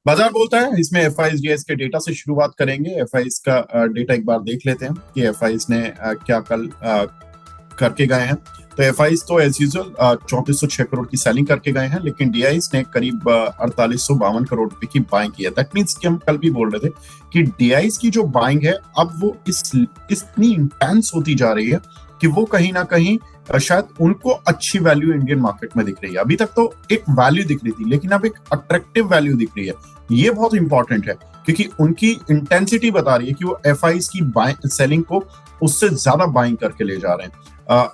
बाजार बोलता है। इसमें एफआईएस के डेटा से शुरुआत करेंगे। एफआईएस का डेटा एक बार देख लेते हैं कि एफआईएस ने क्या कल करके गए हैं। तो एफआईएस तो एज यूजुअल 3406 करोड़ की सेलिंग करके गए हैं, लेकिन डीआईएस ने करीब 4852 करोड़ रुपए की बाइंग की है। दैट मीन्स कि हम कल भी बोल रहे थे कि डीआईएस की जो बाइंग है अब वो इतनी इंटेंस होती जा रही है कि वो कहीं ना कहीं शायद उनको अच्छी वैल्यू इंडियन मार्केट में दिख रही है। अभी तक तो एक वैल्यू दिख रही थी, लेकिन अब एक अट्रैक्टिव वैल्यू दिख रही है। ये बहुत इंपॉर्टेंट है क्योंकि उनकी इंटेंसिटी बता रही है कि वो एफआईएस की सेलिंग को उससे ज्यादा बाइंग करके ले जा रहे हैं।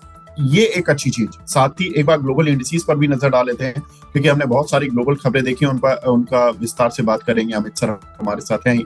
ये एक अच्छी चीज। साथ ही एक बार ग्लोबल इंडिसेस पर भी नजर डाल लेते हैं, क्योंकि हमने बहुत सारी ग्लोबल खबरें देखी, उनका विस्तार से बात करेंगे। अमित सर हमारे साथ हैं ही।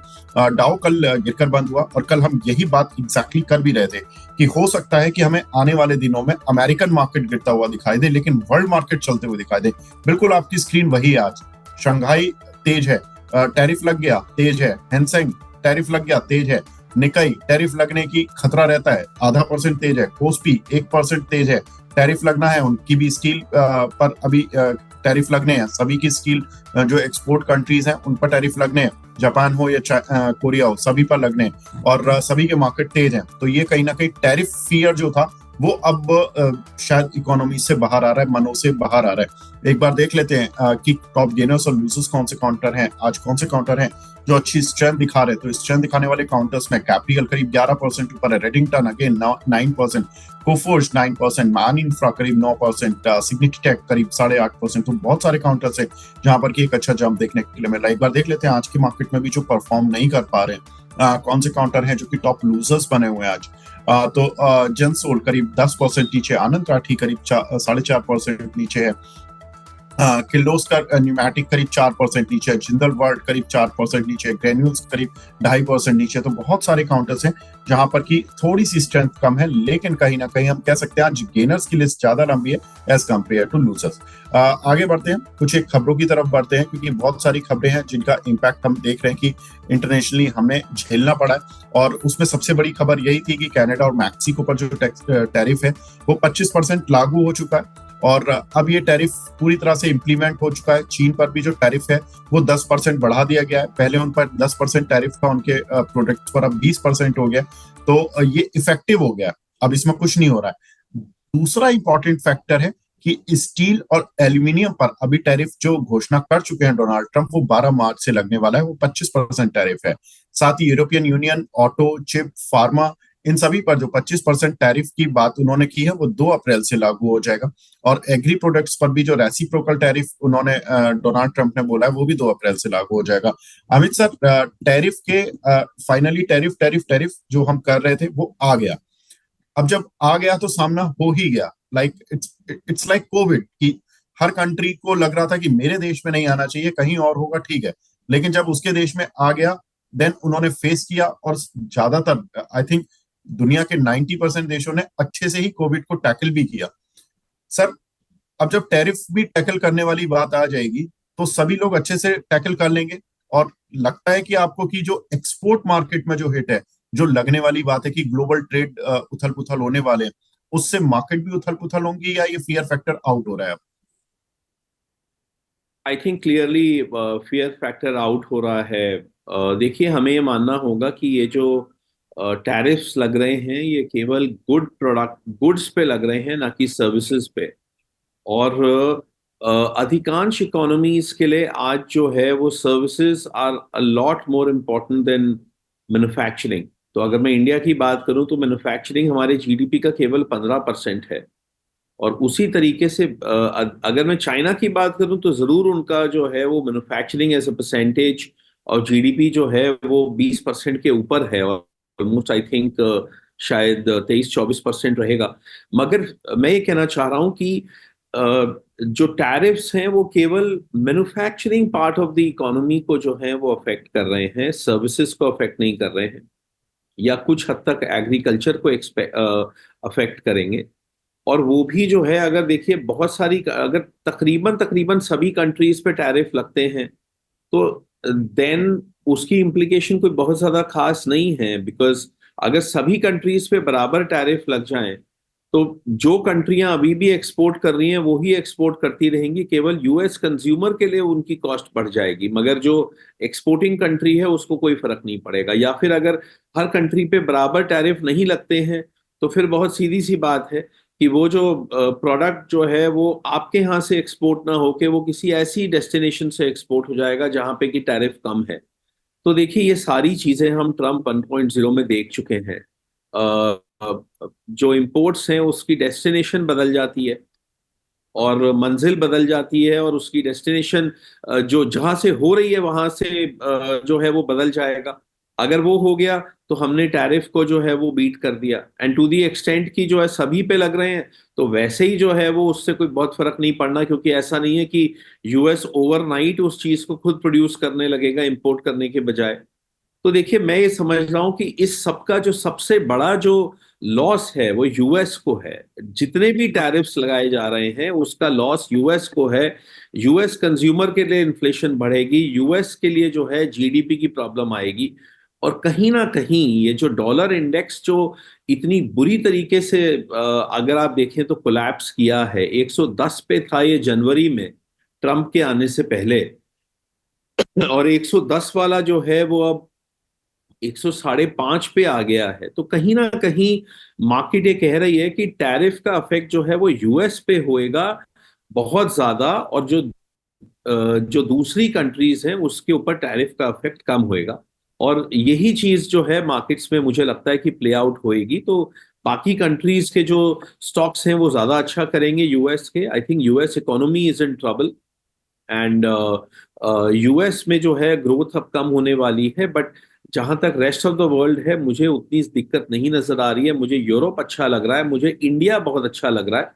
डाउ कल गिरकर बंद हुआ और कल हम यही बात एग्जैक्टली कर भी रहे थे कि हो सकता है कि हमें आने वाले दिनों में अमेरिकन मार्केट गिरता हुआ दिखाई दे, लेकिन वर्ल्ड मार्केट चलते हुए दिखाई दे। बिल्कुल आपकी स्क्रीन वही है आज। शंघाई तेज है, टैरिफ लग गया तेज है। हैंगसेंग टैरिफ लग गया तेज है। निकाई टैरिफ लगने की खतरा रहता है, 0.5% तेज है। कोस्पी 1% तेज है, टैरिफ लगना है। उनकी भी स्टील पर अभी टैरिफ लगने हैं। सभी की स्टील जो एक्सपोर्ट कंट्रीज हैं उन पर टैरिफ लगने हैं, जापान हो या कोरिया हो, सभी पर लगने हैं। और सभी के मार्केट तेज हैं। तो ये कहीं ना कहीं टैरिफ फियर जो था वो अब शायद इकोनॉमी से बाहर आ रहा है, मनों से बाहर आ रहा है। एक बार देख लेते हैं कि टॉप गेनर्स और लूजर्स कौन से काउंटर हैं आज, कौन से काउंटर हैं जो अच्छी स्ट्रेंथ दिखा रहे हैं। तो स्ट्रेंथ दिखाने वाले काउंटर्स में कैपिटल करीब 11% ऊपर है, रेडिंगटन अगेन 9%, कोफोर्ज 9%, मान इंफ्रा करीब 9%, सिग्निटेक करीब 8.5%। तो बहुत सारे काउंटर्स है जहां पर कि एक अच्छा जंप देखने के लिए मिला। एक बार देख लेते हैं आज की मार्केट में भी जो परफॉर्म नहीं कर पा रहे हैं कौन से काउंटर हैं जो कि टॉप लूजर्स बने हुए हैं आज। तो जनसोल करीब 10% नीचे, आनंद राठी करीब 4.5% नीचे है। किर्लोस्कर न्यूमैटिक करीब 4% नीचे, जिंदल वर्ल्ड करीब 4% नीचे, ग्रेन्यूल्स करीब 2.5% नीचे। तो बहुत सारे काउंटर्स हैं जहां पर की थोड़ी सी स्ट्रेंथ कम है, लेकिन कहीं ना कहीं हम कह सकते हैं आज गेनर्स की लिस्ट ज्यादा लंबी है एज कम्पेयर टू लूजर्स। आगे बढ़ते हैं, कुछ एक खबरों की तरफ बढ़ते हैं, क्योंकि बहुत सारी खबरें हैं जिनका इम्पैक्ट हम देख रहे हैं कि इंटरनेशनली हमें झेलना पड़ा है। और उसमें सबसे बड़ी खबर यही थी कि कनाडा और मैक्सिको पर जो टैरिफ है वो 25% लागू हो चुका है और अब ये टैरिफ पूरी तरह से इम्प्लीमेंट हो चुका है। चीन पर भी जो टैरिफ है वो 10% बढ़ा दिया गया है। पहले उन पर 10% टैरिफ था उनके प्रोडक्ट्स पर, अब 20% हो गया। तो ये इफेक्टिव हो गया, अब इसमें कुछ नहीं हो रहा है। दूसरा इंपॉर्टेंट फैक्टर है कि स्टील और एल्यूमिनियम पर अभी टैरिफ जो घोषणा कर चुके हैं डोनाल्ड ट्रंप, वो 12 मार्च से लगने वाला है, वो 25% टैरिफ है। साथ ही European Union, auto, chip, pharma, इन सभी पर जो 25% टैरिफ की बात उन्होंने की है वो 2 अप्रैल से लागू हो जाएगा। और एग्री प्रोडक्ट्स पर भी जो रेसिप्रोकल टैरिफ उन्होंने डोनाल्ड ट्रंप ने बोला है वो भी 2 अप्रैल से लागू हो जाएगा। अमित सर, टैरिफ के फाइनली टैरिफ टैरिफ टैरिफ जो हम कर रहे थे वो आ गया। अब जब आ गया तो सामना हो ही गया। इट्स लाइक कोविड कि हर कंट्री को लग रहा था कि मेरे देश में नहीं आना चाहिए, कहीं और होगा ठीक है, लेकिन जब उसके देश में आ गया देन उन्होंने फेस किया। और ज्यादातर आई थिंक दुनिया के 90% देशों ने अच्छे से ही कोविड को टैकल भी किया। सर, अब जब टैरिफ भी टैकल करने वाली बात आ जाएगी तो सभी लोग अच्छे से टैकल कर लेंगे। और लगता है कि आपको कि जो एक्सपोर्ट मार्केट में जो हिट है, जो लगने वाली बात है कि ग्लोबल ट्रेड उथल पुथल होने वाले हैं, उससे मार्केट भी उथल पुथल होंगी, या ये फियर फैक्टर आउट हो रहा है अब? I think clearly fear factor out हो रहा है। देखिए, हमें ये मानना होगा कि ये जो टैरिफ्स लग रहे हैं ये केवल गुड्स पे लग रहे हैं, ना कि सर्विसेज पे। और अधिकांश इकोनॉमीज के लिए आज जो है वो services are a lot more important than manufacturing. तो अगर मैं इंडिया की बात करूं तो मैन्युफैक्चरिंग हमारे जीडीपी का केवल 15% है। और उसी तरीके से अगर मैं चाइना की बात करूं तो जरूर उनका जो है वो मैन्युफैक्चरिंग एज अ परसेंटेज और जीडीपी जो है वो 20% के ऊपर है। और ऑलमोस्ट आई थिंक शायद 23-24% रहेगा। मगर मैं ये कहना चाह रहा हूं कि जो टैरिफ्स हैं वो केवल manufacturing part of the economy को जो है वो अफेक्ट कर रहे हैं, सर्विसेज को अफेक्ट नहीं कर रहे हैं, या कुछ हद तक एग्रीकल्चर को अफेक्ट करेंगे। और वो भी जो है, अगर देखिए बहुत सारी, अगर तकरीबन तकरीबन सभी कंट्रीज पे टैरिफ लगते हैं तो देन उसकी इम्प्लीकेशन कोई बहुत ज्यादा खास नहीं है। बिकॉज अगर सभी कंट्रीज पे बराबर टैरिफ लग जाएं तो जो कंट्रियां अभी भी एक्सपोर्ट कर रही हैं वो ही एक्सपोर्ट करती रहेंगी, केवल यूएस कंज्यूमर के लिए उनकी कॉस्ट बढ़ जाएगी, मगर जो एक्सपोर्टिंग कंट्री है उसको कोई फर्क नहीं पड़ेगा। या फिर अगर हर कंट्री पे बराबर टैरिफ नहीं लगते हैं तो फिर बहुत सीधी सी बात है कि वो जो प्रोडक्ट जो है वो आपके यहाँ से एक्सपोर्ट ना होके वो किसी ऐसी डेस्टिनेशन से एक्सपोर्ट हो जाएगा जहां पे कि टैरिफ कम है। तो देखिए ये सारी चीजें हम ट्रम्प 1.0 में देख चुके हैं। जो इंपोर्ट्स हैं उसकी डेस्टिनेशन बदल जाती है और मंजिल बदल जाती है, और उसकी डेस्टिनेशन जो जहां से हो रही है वहां से जो है वो बदल जाएगा। अगर वो हो गया तो हमने टैरिफ को जो है वो बीट कर दिया, एंड टू दी एक्सटेंट की जो है सभी पे लग रहे हैं, तो वैसे ही जो है वो उससे कोई बहुत फर्क नहीं पड़ना, क्योंकि ऐसा नहीं है कि यूएस ओवरनाइट उस चीज को खुद प्रोड्यूस करने लगेगा इंपोर्ट करने के बजाय। तो देखिए मैं ये समझ रहा हूं कि इस सब का जो सबसे बड़ा जो लॉस है वो यूएस को है। जितने भी टैरिफ्स लगाए जा रहे हैं उसका लॉस यूएस को है। यूएस कंज्यूमर के लिए इन्फ्लेशन बढ़ेगी, यूएस के लिए जो है जीडीपी की प्रॉब्लम आएगी, और कहीं ना कहीं ये जो डॉलर इंडेक्स जो इतनी बुरी तरीके से अगर आप देखें तो कोलैप्स किया है, 110 पे था ये जनवरी में ट्रंप के आने से पहले, और 110 वाला जो है वो अब 105 पे आ गया है। तो कहीं ना कहीं मार्केट ये कह रही है कि टैरिफ का इफेक्ट जो है वो यूएस पे होएगा बहुत ज्यादा, और जो दूसरी कंट्रीज हैं उसके ऊपर टैरिफ का इफेक्ट कम होएगा। और यही चीज जो है मार्केट्स में मुझे लगता है कि प्ले आउट होएगी। तो बाकी कंट्रीज के जो स्टॉक्स हैं वो ज्यादा अच्छा करेंगे यूएस के। I think US economy is in trouble, and US में जो है ग्रोथ अब कम होने वाली है। बट जहां तक रेस्ट ऑफ द वर्ल्ड है मुझे उतनी दिक्कत नहीं नजर आ रही है। मुझे यूरोप अच्छा लग रहा है, मुझे इंडिया बहुत अच्छा लग रहा है।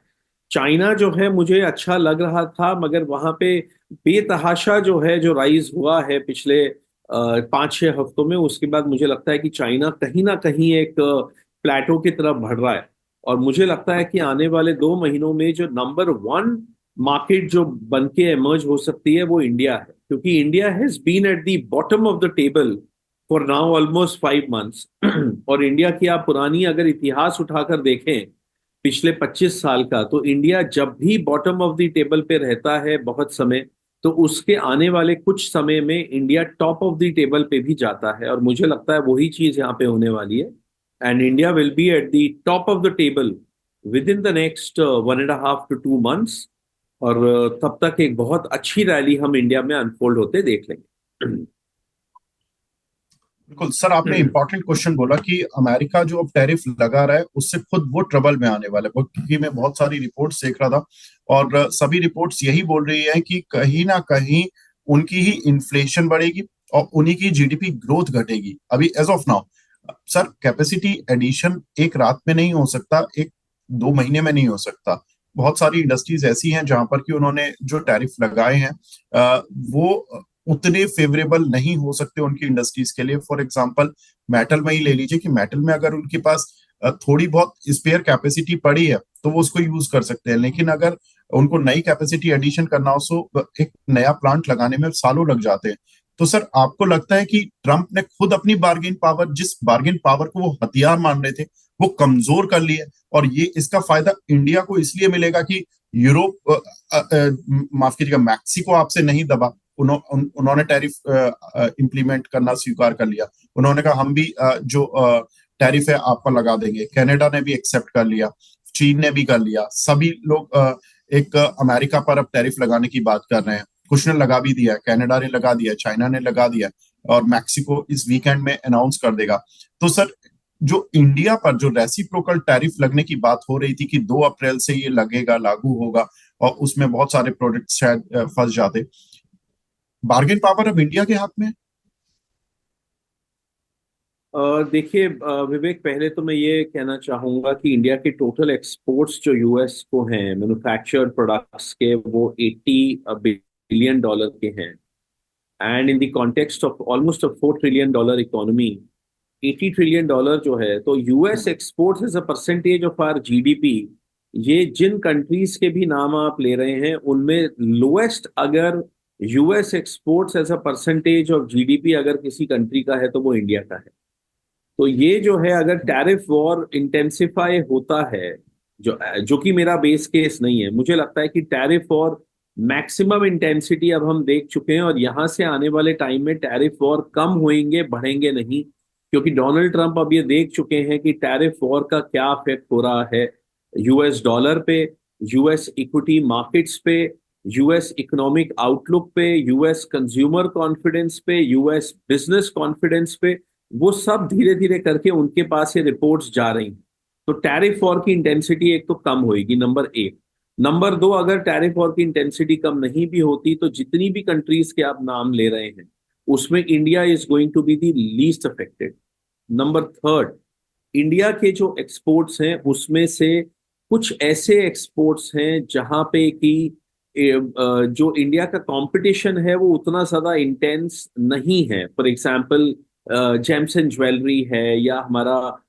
चाइना जो है मुझे अच्छा लग रहा था, मगर वहां पे बेतहाशा जो है जो राइज हुआ है पिछले 5-6 हफ्तों में, उसके बाद मुझे लगता है कि चाइना कहीं ना कहीं एक प्लेटो की तरफ बढ़ रहा है। और मुझे लगता है कि आने वाले 2 महीनों में जो नंबर 1 मार्केट जो बन के एमर्ज हो सकती है वो इंडिया है, क्योंकि India has been at the bottom of the table for now almost 5 months. और इंडिया की आप पुरानी अगर इतिहास उठाकर देखें पिछले 25 साल का, तो इंडिया जब भी बॉटम ऑफ द टेबल पे रहता है बहुत समय, तो उसके आने वाले कुछ समय में India top of the table पे भी जाता है। और मुझे लगता है वही चीज यहाँ पे होने वाली है, and India will be at the top of the table with in the next 1.5 to 2 months। और तब तक एक बहुत अच्छी रैली हम इंडिया में अनफोल्ड होते देख लेंगे। बिल्कुल सर, आपने इंपॉर्टेंट क्वेश्चन बोला कि अमेरिका जो अब टैरिफ लगा रहा है उससे खुद वो ट्रबल में आने वाला है, क्योंकि मैं बहुत सारी रिपोर्ट्स देख रहा था और सभी रिपोर्ट्स यही बोल रही है कि कहीं ना कहीं उनकी ही इन्फ्लेशन बढ़ेगी और उन्हीं की जीडीपी ग्रोथ घटेगी। अभी as of now sir, capacity addition एक रात में नहीं हो सकता, एक 2 महीने में नहीं हो सकता। बहुत सारी इंडस्ट्रीज ऐसी हैं जहां पर कि उन्होंने जो टैरिफ लगाए हैं वो उतने फेवरेबल नहीं हो सकते उनकी इंडस्ट्रीज के लिए। फॉर एग्जांपल मेटल में ही ले लीजिए कि मेटल में अगर उनके पास थोड़ी बहुत स्पेयर कैपेसिटी पड़ी है तो वो उसको यूज कर सकते हैं, लेकिन अगर उनको नई कैपेसिटी एडिशन करना हो तो एक नया प्लांट लगाने में सालों लग जाते हैं। तो सर, आपको लगता है कि ट्रंप ने खुद अपनी बार्गेन पावर, जिस बार्गेन पावर को वो हथियार मान रहे थे, वो कमजोर कर ली है? और ये इसका फायदा इंडिया को इसलिए मिलेगा कि यूरोप माफ कीजिएगा, मैक्सिको आपसे नहीं दबा। उन्होंने टैरिफ इंप्लीमेंट करना स्वीकार कर लिया। उन्होंने कहा हम भी जो टैरिफ है आप पर लगा देंगे। कनाडा ने भी एक्सेप्ट कर लिया, चीन ने भी कर लिया। सभी लोग एक अमेरिका पर अब टैरिफ लगाने की बात कर रहे हैं। कुछ ने लगा भी दिया, कनाडा ने लगा दिया, चाइना ने लगा दिया, और मैक्सिको इस वीकेंड में अनाउंस कर देगा। तो सर, जो इंडिया पर जो रेसिप्रोकल टैरिफ लगने की बात हो रही थी कि 2 अप्रैल से ये लगेगा, लागू होगा, और उसमें बहुत सारे प्रोडक्ट शायद फंस जाते, बार्गेन पावर अब इंडिया के हाथ में है। देखिए विवेक, पहले तो मैं ये कहना चाहूंगा कि इंडिया के टोटल एक्सपोर्ट्स जो यूएस को हैं मैन्युफैक्चर्ड प्रोडक्ट्स के, वो $80 बिलियन के हैं। And in the context of almost $4 trillion economy, $80 trillion जो है, तो US exports as a percentage of our GDP, ये जिन कंट्रीज के भी नाम आप ले रहे हैं उनमें लोएस्ट अगर US exports as a percentage of GDP अगर किसी कंट्री का है तो वो इंडिया का है। तो ये जो है, अगर टैरिफ वॉर इंटेंसिफाई होता है जो कि मेरा बेस केस नहीं है। मुझे लगता है कि टैरिफ और मैक्सिमम इंटेंसिटी अब हम देख चुके हैं, और यहां से आने वाले टाइम में टैरिफ और कम होंगे, बढ़ेंगे नहीं। क्योंकि डोनाल्ड ट्रंप अब ये देख चुके हैं कि टैरिफ वॉर का क्या इफेक्ट हो रहा है यूएस डॉलर पे, यूएस इक्विटी मार्केट्स पे, यूएस इकोनॉमिक आउटलुक पे, यूएस कंज्यूमर कॉन्फिडेंस पे, यूएस बिजनेस कॉन्फिडेंस पे। वो सब धीरे धीरे करके उनके पास ये रिपोर्ट्स जा रही हैं। तो टैरिफ वॉर की इंटेंसिटी एक तो कम होगी, नंबर एक। नंबर दो, अगर टैरिफ वॉर की इंटेंसिटी कम नहीं भी होती तो जितनी भी कंट्रीज के आप नाम ले रहे हैं उसमें India is going to be the least affected. Number third, India के जो एक्सपोर्ट्स हैं उसमें से कुछ ऐसे एक्सपोर्ट्स हैं जहां पे कि जो इंडिया का कंपटीशन है वो उतना ज्यादा इंटेंस नहीं है। For example James and jewellery है, या हमारा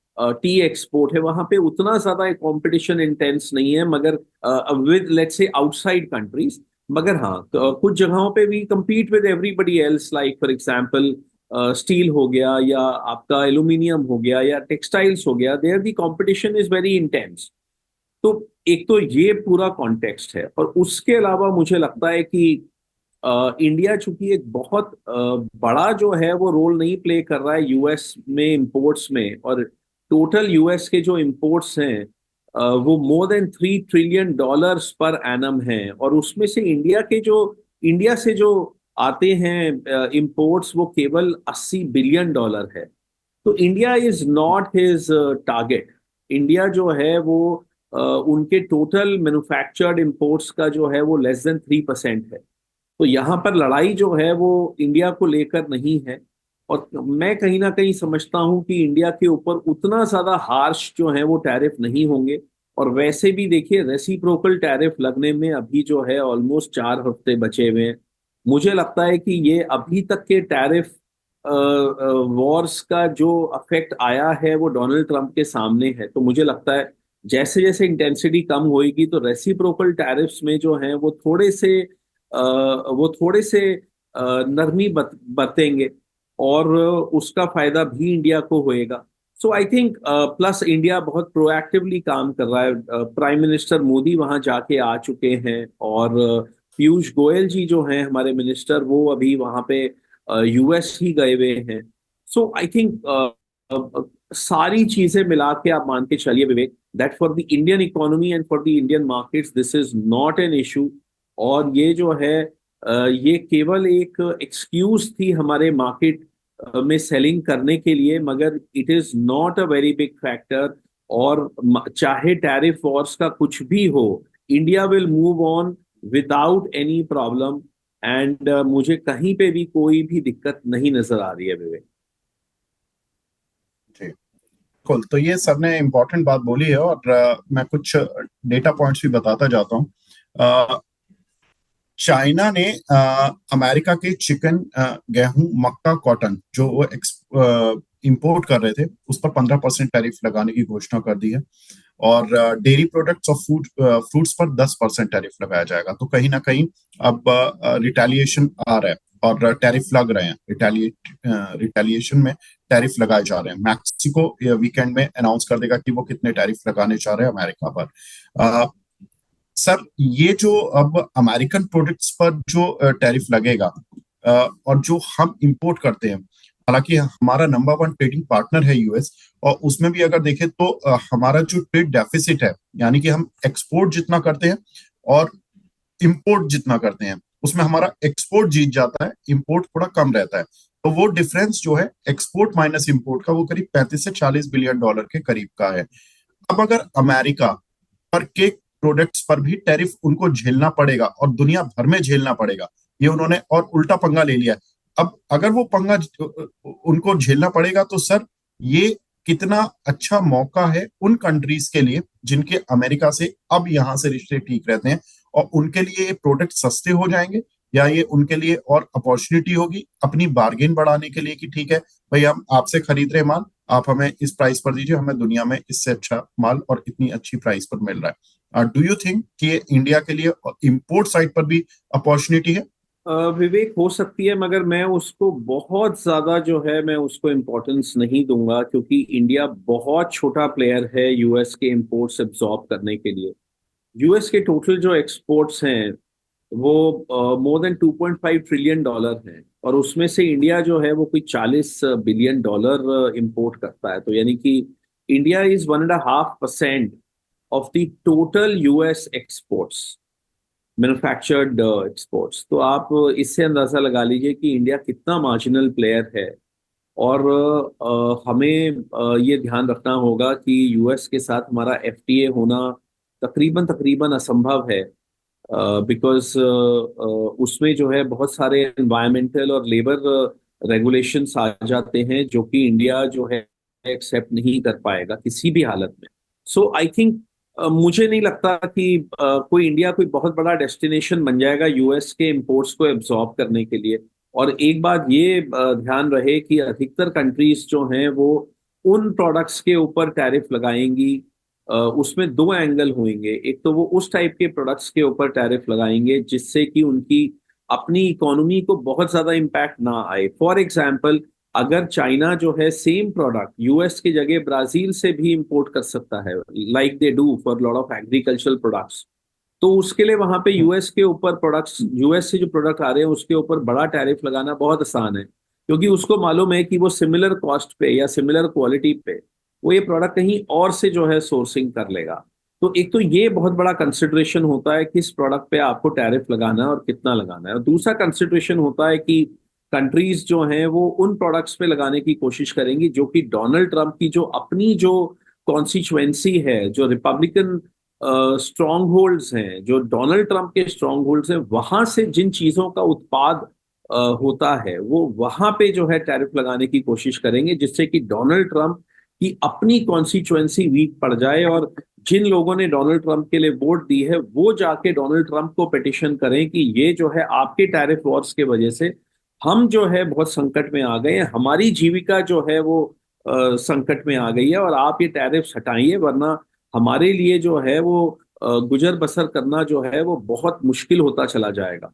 टी एक्सपोर्ट है, वहां पे उतना ज्यादा कंपटीशन इंटेंस नहीं है, मगर with let's say outside countries. मगर हाँ, कुछ जगहों पे भी compete with everybody else, like for example steel हो गया, या आपका एल्यूमिनियम हो गया, या टेक्सटाइल्स हो गया, there the competition is very intense. तो एक तो ये पूरा कॉन्टेक्स्ट है, और उसके अलावा मुझे लगता है कि इंडिया चूंकि एक बहुत बड़ा जो है वो रोल नहीं प्ले कर रहा है यूएस में इंपोर्ट्स में, और टोटल यूएस के जो इंपोर्ट्स हैं वो more than $3 trillion per annum हैं, और उसमें से इंडिया से जो आते हैं इंपोर्ट्स वो केवल $80 बिलियन है। तो India is not his target. India जो है वो उनके टोटल मैन्युफैक्चर्ड इंपोर्ट्स का जो है वो लेस देन 3% है। तो यहाँ पर लड़ाई जो है वो इंडिया को लेकर नहीं है। और मैं कहीं ना कहीं समझता हूँ कि इंडिया के ऊपर उतना ज्यादा हार्श जो है वो टैरिफ नहीं होंगे। और वैसे भी देखिए, रेसिप्रोकल टैरिफ लगने में अभी जो है ऑलमोस्ट 4 हफ्ते बचे हुए हैं। मुझे लगता है कि ये अभी तक के टैरिफ वॉर्स का जो अफेक्ट आया है वो डोनाल्ड ट्रंप के सामने है। तो मुझे लगता है जैसे जैसे इंटेंसिटी कम होएगी तो रेसिप्रोकल टैरिफ्स में जो हैं वो थोड़े से नरमी बरतेंगे, और उसका फायदा भी इंडिया को होएगा। सो आई थिंक प्लस इंडिया बहुत प्रोएक्टिवली काम कर रहा है। प्राइम मिनिस्टर मोदी वहां जाके आ चुके हैं, और पीयूष गोयल जी जो हैं हमारे मिनिस्टर, वो अभी वहां पे यूएस ही गए हुए हैं। सो आई थिंक सारी चीजें मिला के आप मान के चलिए Vivek, that for the Indian economy and for the Indian markets this is not an issue. और ये जो है ये केवल एक एक्सक्यूज थी हमारे मार्केट में सेलिंग करने के लिए, मगर it is not a very big factor. और चाहे टैरिफ वॉर्स का कुछ भी हो, India will move on without any problem. And मुझे कहीं पे भी कोई भी दिक्कत नहीं नजर आ रही है विवेक। जी, cool। तो ये सबने इम्पोर्टेंट बात बोली है, और मैं कुछ डेटा पॉइंट्स भी बताता जाता हूँ। चाइना ने अमेरिका के चिकन, गेहूं, मक्का, कॉटन जो वो इंपोर्ट कर रहे थे उस पर 15% टैरिफ लगाने की घोषणा कर दी है। और डेयरी प्रोडक्ट्स और फ्रूट्स पर 10% टैरिफ लगाया जाएगा। तो कहीं ना कहीं अब रिटेलिएशन आ रहा है, और टैरिफ लग रहे हैं। रिटेलिएशन में टैरिफ लगाए जा रहे हैं। मैक्सिको वीकेंड में अनाउंस कर देगा कि वो कितने टैरिफ लगाने जा रहे हैं अमेरिका पर। सर, ये जो अब अमेरिकन प्रोडक्ट्स पर जो टैरिफ लगेगा, और जो हम इंपोर्ट करते हैं, हालांकि हमारा नंबर 1 ट्रेडिंग पार्टनर है यूएस, और उसमें भी अगर देखें तो हमारा जो ट्रेड डेफिसिट है, यानी कि हम एक्सपोर्ट जितना करते हैं और इंपोर्ट जितना करते हैं, उसमें हमारा एक्सपोर्ट जीत जाता है, इंपोर्ट थोड़ा कम रहता है। तो वो डिफरेंस जो है एक्सपोर्ट माइनस इंपोर्ट का, वो करीब 35 से $40 बिलियन के करीब का है। अब अगर अमेरिका पर के प्रोडक्ट्स पर भी टैरिफ उनको झेलना पड़ेगा, और दुनिया भर में झेलना पड़ेगा, ये उन्होंने और उल्टा पंगा ले लिया। अब अगर वो पंगा उनको झेलना पड़ेगा, तो सर ये कितना अच्छा मौका है उन कंट्रीज के लिए जिनके अमेरिका से अब यहां से रिश्ते ठीक रहते हैं, और उनके लिए ये प्रोडक्ट सस्ते हो जाएंगे, या ये उनके लिए और अपॉर्चुनिटी होगी अपनी बार्गेन बढ़ाने के लिए कि ठीक है भाई, हम आपसे खरीद रहे माल, आप हमें इस प्राइस पर दीजिए, हमें दुनिया में इससे अच्छा माल और इतनी अच्छी प्राइस पर मिल रहा है। डू यू थिंक कि इंडिया के लिए इंपोर्ट साइड पर भी अपॉर्चुनिटी है? विवेक, हो सकती है, मगर मैं उसको बहुत ज्यादा जो है मैं उसको इम्पोर्टेंस नहीं दूंगा, क्योंकि इंडिया बहुत छोटा प्लेयर है यूएस के इंपोर्ट्स एब्जॉर्ब करने के लिए। यूएस के टोटल जो एक्सपोर्ट्स हैं वो मोर देन $2.5 ट्रिलियन हैं, और उसमें से इंडिया जो है वो कोई $40 बिलियन इंपोर्ट करता है। तो यानी कि India is 1.5% of the total US exports, manufactured exports. तो आप इससे अंदाजा लगा लीजिए कि इंडिया कितना मार्जिनल प्लेयर है। और हमें ये ध्यान रखना होगा कि यूएस के साथ हमारा एफटीए होना तकरीबन तकरीबन असंभव है, बिकॉज उसमें जो है बहुत सारे एनवायरमेंटल और लेबर रेगुलेशंस आ जाते हैं, जो कि इंडिया जो है एक्सेप्ट नहीं कर पाएगा किसी भी हालत में। सो आई थिंक मुझे नहीं लगता कि कोई इंडिया कोई बहुत बड़ा डेस्टिनेशन बन जाएगा यूएस के इंपोर्ट्स को एब्जॉर्ब करने के लिए। और एक बात ये ध्यान रहे कि अधिकतर कंट्रीज जो हैं वो उन प्रोडक्ट्स के ऊपर टैरिफ लगाएंगी। उसमें दो एंगल होंगे, एक तो वो उस टाइप के प्रोडक्ट्स के ऊपर टैरिफ लगाएंगे जिससे कि उनकी अपनी इकोनॉमी को बहुत ज्यादा इम्पैक्ट ना आए। फॉर एग्जाम्पल, अगर चाइना जो है सेम प्रोडक्ट यूएस की जगह ब्राजील से भी इंपोर्ट कर सकता है, like they do for lot of agricultural products, तो उसके लिए वहां पे यूएस के ऊपर प्रोडक्ट्स, यूएस से जो प्रोडक्ट आ रहे हैं उसके ऊपर बड़ा टैरिफ लगाना बहुत आसान है, क्योंकि उसको मालूम है कि वो सिमिलर कॉस्ट पे या सिमिलर क्वालिटी पे वो ये प्रोडक्ट कहीं और से जो है सोर्सिंग कर लेगा। तो एक तो ये बहुत बड़ा कंसिडरेशन होता है किस प्रोडक्ट पे आपको टैरिफ लगाना है और कितना लगाना है। और दूसरा कंसिडरेशन होता है कि कंट्रीज जो हैं वो उन प्रोडक्ट्स पे लगाने की कोशिश करेंगी जो कि डोनाल्ड ट्रंप की जो अपनी जो कॉन्स्टिट्युएंसी है, जो रिपब्लिकन स्ट्रॉन्ग होल्ड्स हैं, जो डोनाल्ड ट्रंप के स्ट्रॉन्ग होल्ड्स हैं, वहां से जिन चीजों का उत्पाद होता है वो वहां पे जो है टैरिफ लगाने की कोशिश करेंगे, जिससे कि डोनाल्ड ट्रंप की अपनी कॉन्स्टिट्युएंसी वीक पड़ जाए, और जिन लोगों ने डोनाल्ड ट्रंप के लिए वोट दी है वो जाके डोनाल्ड ट्रंप को पिटिशन करें कि ये जो है आपके टैरिफ वॉर्स के वजह से हम जो है बहुत संकट में आ गए हैं, हमारी जीविका जो है वो संकट में आ गई है, और आप ये टैरिफ्स हटाइए, वरना हमारे लिए जो है वो गुजर बसर करना जो है वो बहुत मुश्किल होता चला जाएगा।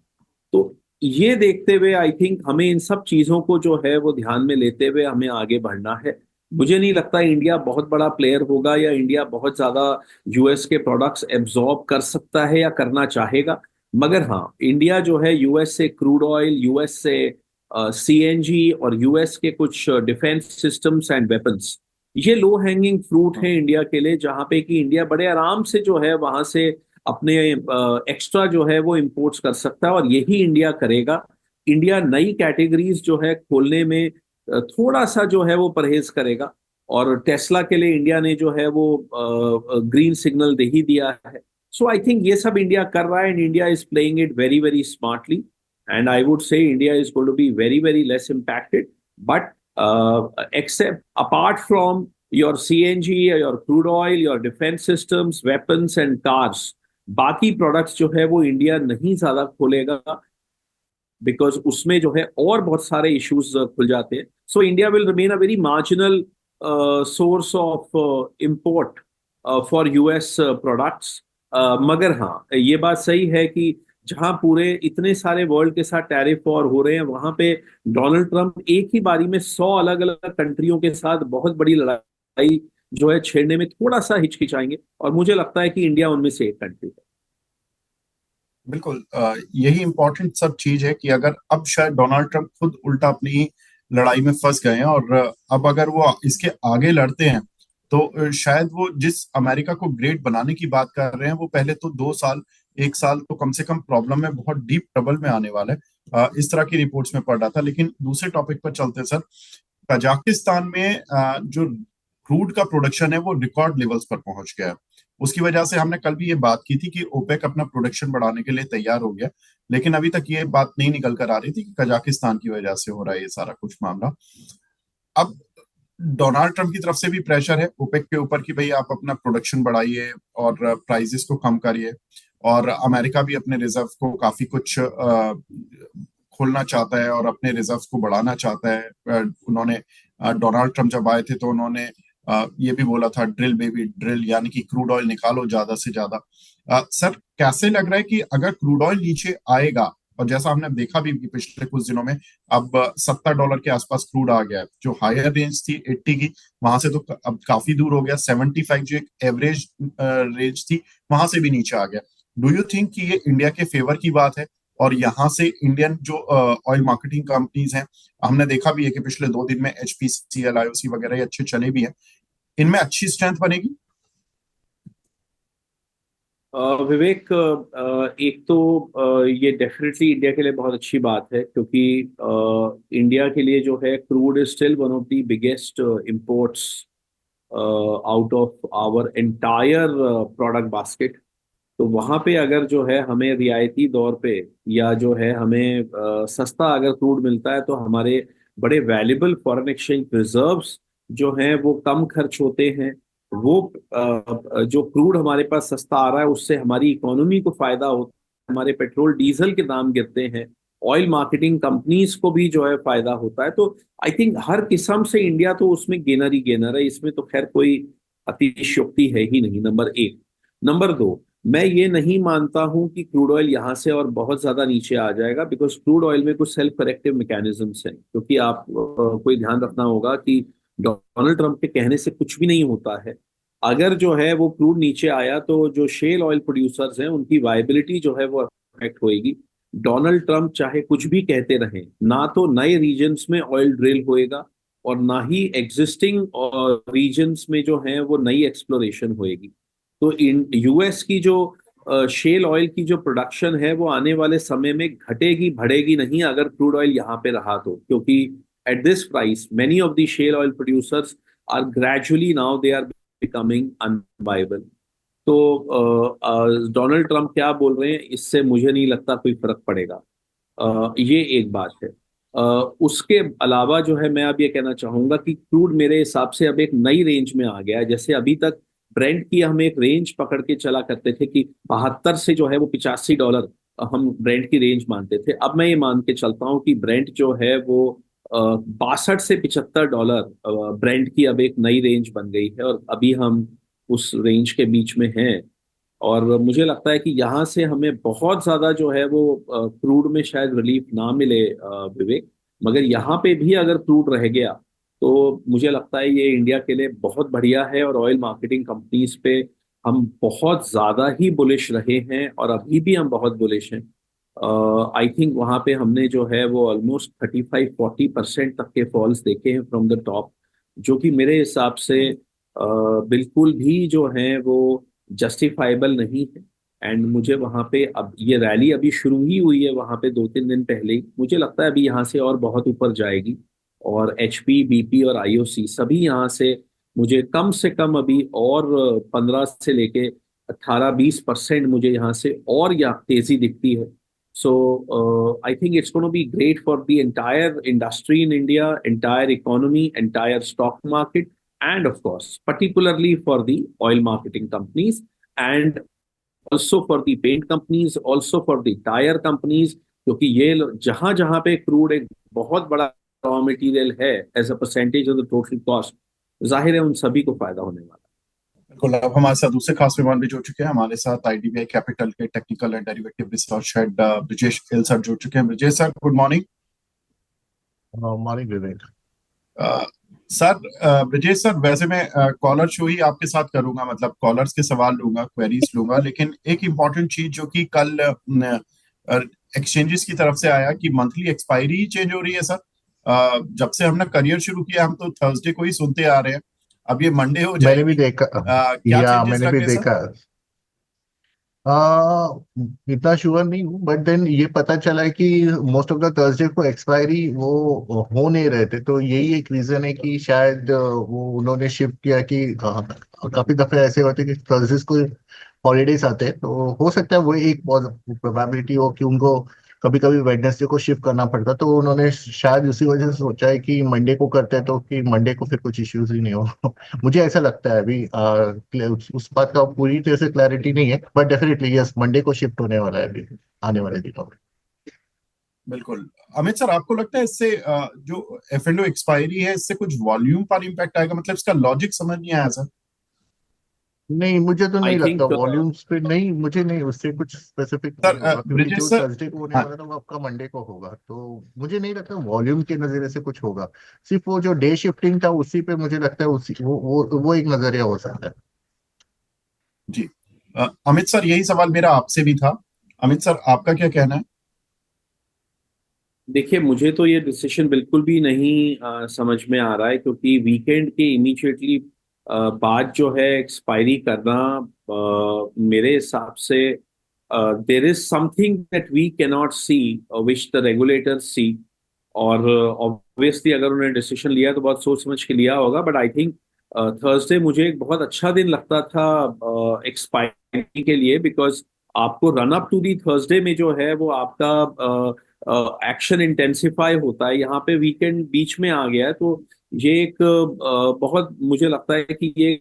तो ये देखते हुए आई थिंक हमें इन सब चीजों को जो है वो ध्यान में लेते हुए हमें आगे बढ़ना है। मुझे नहीं लगता इंडिया बहुत बड़ा प्लेयर होगा या इंडिया बहुत ज्यादा यूएस के प्रोडक्ट्स एब्जॉर्ब कर सकता है या करना चाहेगा। मगर हाँ, इंडिया जो है यूएस से क्रूड ऑयल, यूएस से सीएनजी और यूएस के कुछ डिफेंस सिस्टम्स एंड वेपन्स, ये लो हैंगिंग फ्रूट है इंडिया के लिए, जहां पे कि इंडिया बड़े आराम से जो है वहां से अपने एक्स्ट्रा जो है वो इंपोर्ट्स कर सकता है, और यही इंडिया करेगा। इंडिया नई कैटेगरीज जो है खोलने में थोड़ा सा जो है वो परहेज करेगा, और टेस्ला के लिए इंडिया ने जो है वो ग्रीन सिग्नल दे ही दिया है। सो आई थिंक ये सब इंडिया कर रहा है, and India is playing it very very smartly, and I would say India is going to be very very less impacted. But except apart from your CNG, your crude oil, your defense systems, weapons and cars, बाकी products जो है वो India नहीं ज्यादा खोलेगा, because उसमें जो है और बहुत सारे इश्यूज खुल जाते हैं। So India will remain a very marginal source of import for US products. मगर हाँ, ये बात सही है कि जहां पूरे इतने सारे वर्ल्ड के साथ टैरिफ वॉर हो रहे हैं, वहां पे डोनाल्ड ट्रंप एक ही बारी में 100 अलग अलग कंट्रियों के साथ बहुत बड़ी लड़ाई जो है छेड़ने में थोड़ा सा हिचकिचाएंगे, और मुझे लगता है कि इंडिया उनमें से एक कंट्री है। बिल्कुल, यही इम्पोर्टेंट सब चीज है कि अगर अब शायद डोनाल्ड ट्रंप खुद उल्टा अपनी ही लड़ाई में फंस गए हैं, और अब अगर वो इसके आगे लड़ते हैं तो शायद वो जिस अमेरिका को ग्रेट बनाने की बात कर रहे हैं वो पहले तो 2 साल, 1 साल तो कम से कम प्रॉब्लम में, बहुत डीप ट्रबल में आने वाला है। इस तरह की रिपोर्ट्स में पढ़ रहा था। लेकिन दूसरे टॉपिक पर चलते हैं सर। कजाकिस्तान में जो क्रूड का प्रोडक्शन है वो रिकॉर्ड लेवल्स पर पहुंच गया है। उसकी वजह से हमने कल भी ये बात की थी कि ओपेक अपना प्रोडक्शन बढ़ाने के लिए तैयार हो गया, लेकिन अभी तक ये बात नहीं निकल कर आ रही थी कि कजाकिस्तान की वजह से हो रहा है ये सारा कुछ मामला। अब डोनाल्ड ट्रंप की तरफ से भी प्रेशर है ओपेक के ऊपर कि भाई आप अपना प्रोडक्शन बढ़ाइए और प्राइजेस को कम करिए, और अमेरिका भी अपने रिजर्व को काफी कुछ खोलना चाहता है और अपने रिजर्व को बढ़ाना चाहता है। उन्होंने डोनाल्ड ट्रंप जब आए थे तो उन्होंने ये भी बोला था ड्रिल बेबी ड्रिल, यानी कि क्रूड ऑयल निकालो ज्यादा से ज्यादा। सर कैसे लग रहा है कि अगर क्रूड ऑयल नीचे आएगा और जैसा हमने देखा भी कि पिछले कुछ दिनों में अब $70 के आसपास क्रूड आ गया है। जो हायर रेंज थी 80 की, वहां से तो अब काफी दूर हो गया। 75 जो एक एवरेज रेंज थी, वहां से भी नीचे आ गया। डू यू थिंक कि ये इंडिया के फेवर की बात है? और यहाँ से इंडियन जो ऑयल मार्केटिंग कंपनीज हैं, हमने देखा भी है कि पिछले 2 दिन में HPCL, IOC वगैरह ये अच्छे चले भी हैं, इनमें अच्छी स्ट्रेंथ बनेगी? विवेक, एक तो ये डेफिनेटली इंडिया के लिए बहुत अच्छी बात है, क्योंकि इंडिया के लिए जो है crude is still one of the biggest imports out of our entire product basket. तो वहां पे अगर जो है हमें रियायती दौर पे या जो है हमें सस्ता अगर क्रूड मिलता है, तो हमारे बड़े वैल्यूबल फॉरेन एक्सचेंज रिजर्व्स जो हैं वो कम खर्च होते हैं। वो जो क्रूड हमारे पास सस्ता आ रहा है उससे हमारी इकोनॉमी को फायदा होता है, हमारे पेट्रोल डीजल के दाम गिरते हैं, ऑयल मार्केटिंग कंपनीज को भी जो है फायदा होता है। तो आई थिंक हर किस्म से इंडिया तो उसमें गेनर ही गेनर है, इसमें तो खैर कोई अतिशयोक्ति है ही नहीं, नंबर एक। नंबर दो, मैं ये नहीं मानता हूं कि क्रूड ऑयल यहां से और बहुत ज्यादा नीचे आ जाएगा, बिकॉज क्रूड ऑयल में कुछ सेल्फ करेक्टिव मैकेनिज्म्स हैं। क्योंकि आप कोई ध्यान रखना होगा कि डोनाल्ड ट्रंप के कहने से कुछ भी नहीं होता है। अगर जो है वो क्रूड नीचे आया तो जो शेल ऑयल प्रोड्यूसर्स हैं उनकी वायबिलिटी जो है वो अफेक्ट होएगी। डोनाल्ड ट्रंप चाहे कुछ भी कहते रहें, ना तो नए रीजन्स में ऑयल ड्रिल होएगा और ना ही एग्जिस्टिंग रीजन्स में जो है वो नई एक्सप्लोरेशन होएगी। तो इन यूएस की जो शेल ऑयल की जो प्रोडक्शन है वो आने वाले समय में घटेगी बढ़ेगी नहीं, अगर क्रूड ऑयल यहाँ पे रहा तो। क्योंकि at this price many of the shale oil producers are gradually now they are becoming unviable. तो डोनाल्ड ट्रंप क्या बोल रहे हैं इससे मुझे नहीं लगता कोई फर्क पड़ेगा। ये एक बात है। उसके अलावा जो है मैं अब ये कहना चाहूंगा कि क्रूड मेरे हिसाब से अब एक नई रेंज में आ गया है। जैसे अभी तक ब्रेंट की हम एक रेंज पकड़ के चला करते थे कि 72 से जो है वो $85 हम ब्रेंट की रेंज मानते थे। अब मैं ये मान के चलता हूँ कि ब्रेंट जो है वो 62 से $75 ब्रेंट की अब एक नई रेंज बन गई है, और अभी हम उस रेंज के बीच में हैं। और मुझे लगता है कि यहाँ से हमें बहुत ज्यादा जो है वो क्रूड में शायद रिलीफ ना मिले, विवेक। मगर यहाँ पे भी अगर क्रूड रह गया तो मुझे लगता है ये इंडिया के लिए बहुत बढ़िया है, और ऑयल मार्केटिंग कंपनीज पे हम बहुत ज्यादा ही बुलिश रहे हैं और अभी भी हम बहुत बुलिश हैं। आई थिंक वहाँ पे हमने जो है वो ऑलमोस्ट 35-40% तक के फॉल्स देखे हैं फ्रॉम द टॉप, जो कि मेरे हिसाब से बिल्कुल भी जो है वो जस्टिफाइबल नहीं है। एंड मुझे वहाँ पे, अब ये रैली अभी शुरू ही हुई है वहाँ पे 2-3 दिन पहले ही, मुझे लगता है अभी यहाँ से और बहुत ऊपर जाएगी। और HP, BP और IOC सभी यहाँ से मुझे कम से कम अभी और 15 से लेके 18-20% मुझे यहाँ से और या तेजी दिखती है। So I think it's gonna be great for the entire industry in India, entire economy, entire stock market, and of course particularly for the oil marketing companies, and also for the paint companies, also for the tire companies। क्योंकि ये जहां जहां पे crude एक बहुत बड़ा raw material है as a percentage of the total cost, जाहिर है उन सभी को फायदा होने वाला बिल्कुल। अब हमारे साथ दूसरे खास मेहमान भी जुड़ चुके हैं। हमारे साथ IDBI कैपिटल के technical and derivative research head Brijesh L sir जुड़ चुके हैं। Brijesh sir, good morning. Morning Vivek. Sir, Brijesh sir, वैसे मैं कॉलर शो ही आपके साथ करूंगा, मतलब कॉलर्स के सवाल लूंगा, क्वेरीज लूंगा, लेकिन एक इम्पॉर्टेंट चीज जो कि कल एक्सचेंजेस की तरफ से आया कि मंथली एक्सपायरी ही चेंज हो रही है। सर, जब से हमने करियर शुरू किया हम तो थर्सडे को ही सुनते आ रहे हैं, अब ये मंडे हो मैंने भी जाएगी। देखा। क्या चेंजेस मैंने लग भी रहे हैं सर? देखा। आ, इतना श्योर नहीं हूँ, बट देन ये पता चला है कि मोस्ट ऑफ द थर्सडे को एक्सपायरी वो हो नहीं रहे थे, तो यही एक रीजन है कि शायद वो उन्होंने शिफ्ट किया कि काफी दफे ऐसे होते हैं कि थर्सडे को हॉलीडेज आते हैं, तो हो सकता है वो एक प्रोबेबिलिटी हो कि उनको कभी कभी वेडनेसडे को शिफ्ट करना पड़ता, तो उन्होंने शायद उसी वजह से सोचा है कि मंडे को करते हैं, तो कि मंडे को फिर कुछ इश्यूज ही नहीं हो। मुझे ऐसा लगता है अभी उस बात का पूरी तरह से क्लैरिटी नहीं है, बट डेफिनेटली यस, मंडे को शिफ्ट होने वाला है अभी आने वाले दिनों में। बिल्कुल। अमित सर, आपको लगता है इससे जो F&O एक्सपायरी है इससे कुछ वॉल्यूम पर इम्पैक्ट आएगा? मतलब इसका लॉजिक समझ नहीं आया सर। नहीं, मुझे तो आई नहीं लगता थिंक वॉल्यूम्स पे, नहीं मुझे नहीं उससे कुछ स्पेसिफिक नहीं सर होगा, क्योंकि ब्रिजेश जो सर। थर्सडे को होने हाँ वाला था वो आपका मंडे को होगा, तो मुझे नहीं लगता वॉल्यूम के नजरिए से कुछ होगा। सिर्फ वो जो डे शिफ्टिंग था उसी पे मुझे लगता है, उसी वो एक नजरिया हो सकता है। जी। अमित सर, यही सवाल मेरा आपसे भी था। अमित सर, आपका क्या कहना है? देखिए, मुझे तो ये डिसीजन बिल्कुल भी नहीं समझ में आ रहा है, क्योंकि वीकेंड के इमीडिएटली बाद जो है एक्सपायरी करना, मेरे हिसाब से there is something that we can not see which the regulators see. और ऑब्वियसली अगर उन्होंने डिसीजन लिया तो बहुत सोच समझ के लिया होगा, बट आई थिंक थर्सडे मुझे एक बहुत अच्छा दिन लगता था एक्सपायरी के लिए, बिकॉज आपको run up to the Thursday में जो है वो आपका एक्शन इंटेंसिफाई होता है। यहाँ पे वीकेंड बीच में आ गया है, तो ये एक बहुत मुझे लगता है कि ये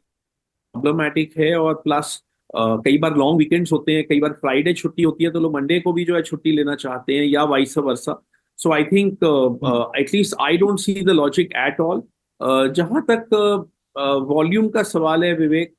प्रॉब्लमेटिक है। और प्लस कई बार लॉन्ग वीकेंड्स होते हैं, कई बार फ्राइडे छुट्टी होती है, तो लोग मंडे को भी जो है छुट्टी लेना चाहते हैं, या vice versa. So I think hmm, at least I don't see the logic at all. जहां तक वॉल्यूम का सवाल है विवेक,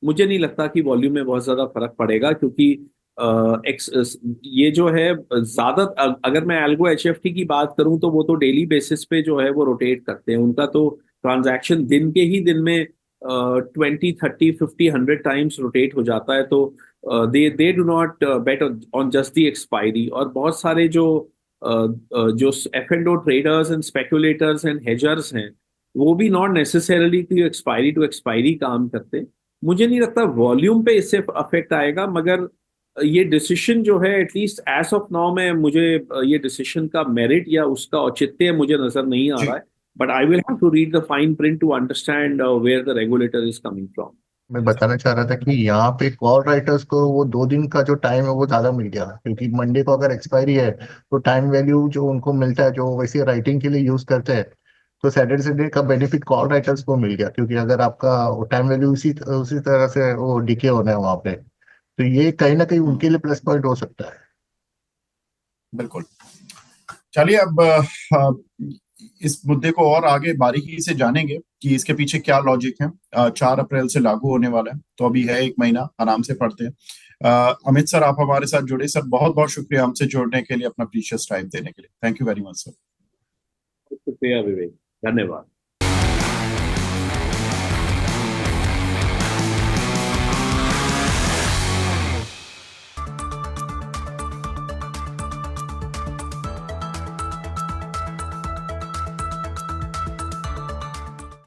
मुझे नहीं लगता कि वॉल्यूम में बहुत ज्यादा फर्क पड़ेगा, क्योंकि ये जो है ज्यादा, अगर मैं एल्गो एचएफटी की बात करूं तो वो तो डेली बेसिस पे जो है वो रोटेट करते हैं। उनका तो ट्रांजैक्शन दिन के ही दिन में 20, 30, 50, 100 टाइम्स रोटेट हो जाता है। तो they they do not bet on just the expiry. और बहुत सारे जो F and O traders and speculators and hedgers हैं, वो भी नॉट नेसेसरली कि एक्सपायरी टू एक्सपायरी काम करते। मुझे नहीं लगता वॉल्यूम पे इससे अफेक्ट आएगा, मगर ये डिसीजन जो है एटलीस्ट एज ऑफ नाउ में मुझे ये डिसीजन का मेरिट या उसका औचित्य मुझे नजर नहीं आ रहा जी। है। But I will have to read the fine print to understand where the regulator is coming from. मैं बताना चाह रहा था कि यहाँ पे कॉल राइटर्स को वो 2 दिन का जो टाइम है वो ज्यादा मिल गया, क्योंकि मंडे को अगर एक्सपायरी है तो टाइम वैल्यू जो उनको मिलता है, जो वैसे राइटिंग के लिए यूज करते हैं, तो सैटरडे संडे का बेनिफिट कॉल राइटर्स को मिल गया, क्योंकि अगर आपका टाइम वैल्यू उसी उसी तरह से वो डिके होना है वहाँ पे, तो ये कहीं ना कहीं हम्म, उनके लिए प्लस पॉइंट हो सकता है। बिल्कुल। चलिए अब इस मुद्दे को और आगे बारीकी से जानेंगे कि इसके पीछे क्या लॉजिक है। 4 अप्रैल से लागू होने वाला है, तो अभी है 1 महीना, आराम से पढ़ते हैं। अमित सर, आप हमारे साथ जुड़े। सर, बहुत बहुत शुक्रिया हमसे जुड़ने के लिए, अपना प्रीशियस टाइम देने के लिए। Thank you very much sir. शुक्रिया विवेक, धन्यवाद।